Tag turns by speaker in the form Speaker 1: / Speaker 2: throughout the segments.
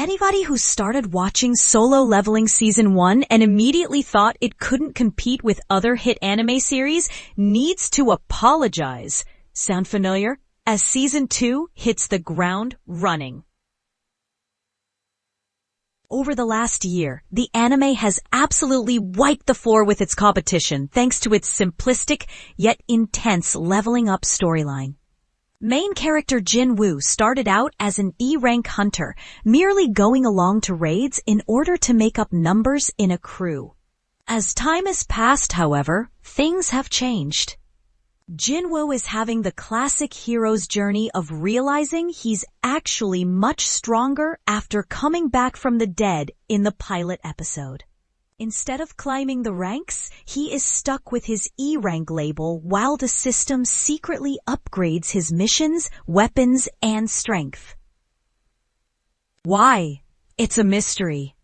Speaker 1: Anybody who started watching Solo Leveling Season 1 and immediately thought it couldn't compete with other hit anime series needs to apologize. Sound familiar? As Season 2 hits the ground running. Over the last year, the anime has absolutely wiped the floor with its competition thanks to its simplistic yet intense leveling up storyline. Main character Jinwoo started out as an E-rank hunter, merely going along to raids in order to make up numbers in a crew. As time has passed, however, things have changed. Jinwoo is having the classic hero's journey of realizing he's actually much stronger after coming back from the dead in the pilot episode. Instead of climbing the ranks, he is stuck with his E-rank label while the system secretly upgrades his missions, weapons, and strength. Why? It's a mystery.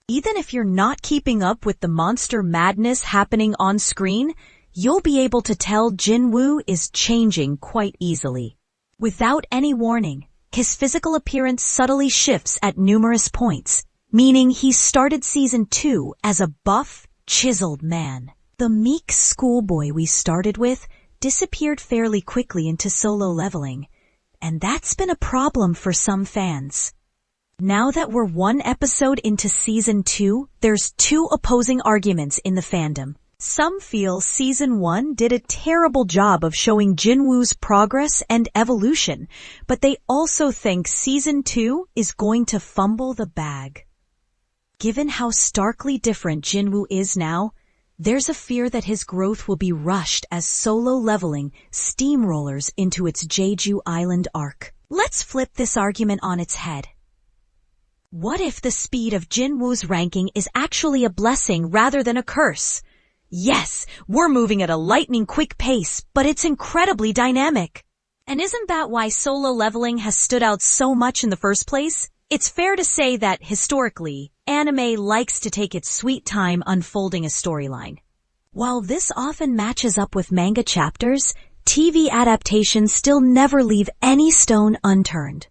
Speaker 1: Even if you're not keeping up with the monster madness happening on screen, you'll be able to tell Jinwoo is changing quite easily. Without any warning, his physical appearance subtly shifts at numerous points, meaning he started Season 2 as a buff, chiseled man. The meek schoolboy we started with disappeared fairly quickly into Solo Leveling, and that's been a problem for some fans. Now that we're one episode into Season 2, there's two opposing arguments in the fandom. Some feel Season 1 did a terrible job of showing Jinwoo's progress and evolution, but they also think Season 2 is going to fumble the bag. Given how starkly different Jinwoo is now, there's a fear that his growth will be rushed as Solo Leveling steamrollers into its Jeju Island arc. Let's flip this argument on its head. What if the speed of Jinwoo's ranking is actually a blessing rather than a curse? Yes, we're moving at a lightning-quick pace, but it's incredibly dynamic. And isn't that why Solo Leveling has stood out so much in the first place? It's fair to say that, historically, anime likes to take its sweet time unfolding a storyline. While this often matches up with manga chapters, TV adaptations still never leave any stone unturned.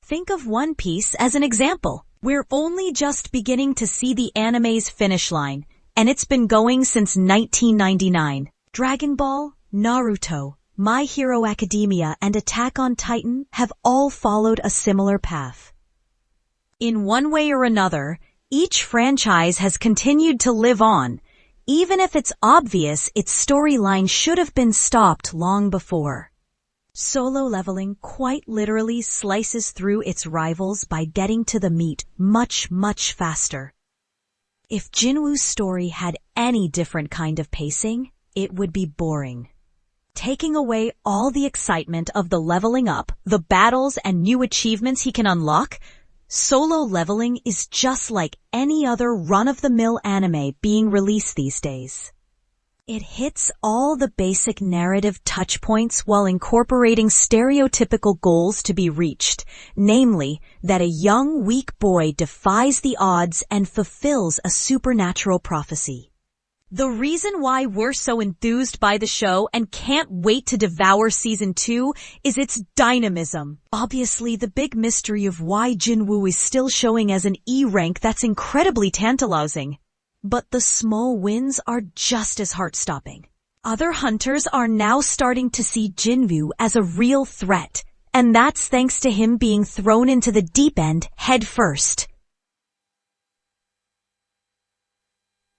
Speaker 1: Think of One Piece as an example. We're only just beginning to see the anime's finish line, and it's been going since 1999. Dragon Ball, Naruto, My Hero Academia, and Attack on Titan have all followed a similar path. In one way or another, each franchise has continued to live on, even if it's obvious its storyline should have been stopped long before. Solo Leveling quite literally slices through its rivals by getting to the meat much, much faster. If Jinwoo's story had any different kind of pacing, it would be boring. Taking away all the excitement of the leveling up, the battles, and new achievements he can unlock, Solo Leveling is just like any other run-of-the-mill anime being released these days. It hits all the basic narrative touchpoints while incorporating stereotypical goals to be reached, namely that a young, weak boy defies the odds and fulfills a supernatural prophecy. The reason why we're so enthused by the show and can't wait to devour Season 2 is its dynamism. Obviously, the big mystery of why Jinwoo is still showing as an E-rank that's incredibly tantalizing. But the small wins are just as heart-stopping. Other hunters are now starting to see Jinwoo as a real threat, and that's thanks to him being thrown into the deep end head first.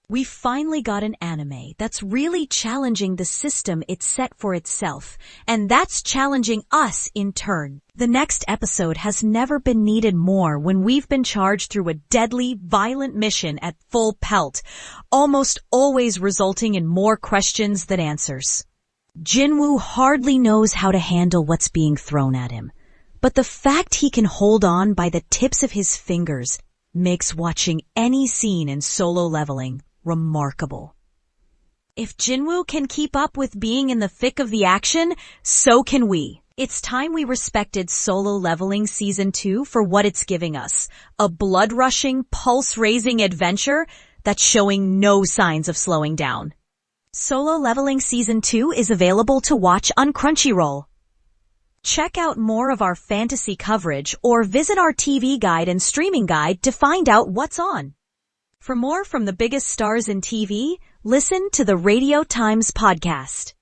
Speaker 1: We finally got an anime that's really challenging the system it set for itself, and that's challenging us in turn. The next episode has never been needed more when we've been charged through a deadly, violent mission at full pelt, almost always resulting in more questions than answers. Jinwoo hardly knows how to handle what's being thrown at him, but the fact he can hold on by the tips of his fingers makes watching any scene in Solo Leveling remarkable. If Jinwoo can keep up with being in the thick of the action, so can we. It's time we respected Solo Leveling Season 2 for what it's giving us. A blood-rushing, pulse-raising adventure that's showing no signs of slowing down. Solo Leveling Season 2 is available to watch on Crunchyroll. Check out more of our fantasy coverage or visit our TV guide and streaming guide to find out what's on. For more from the biggest stars in TV, listen to the Radio Times podcast.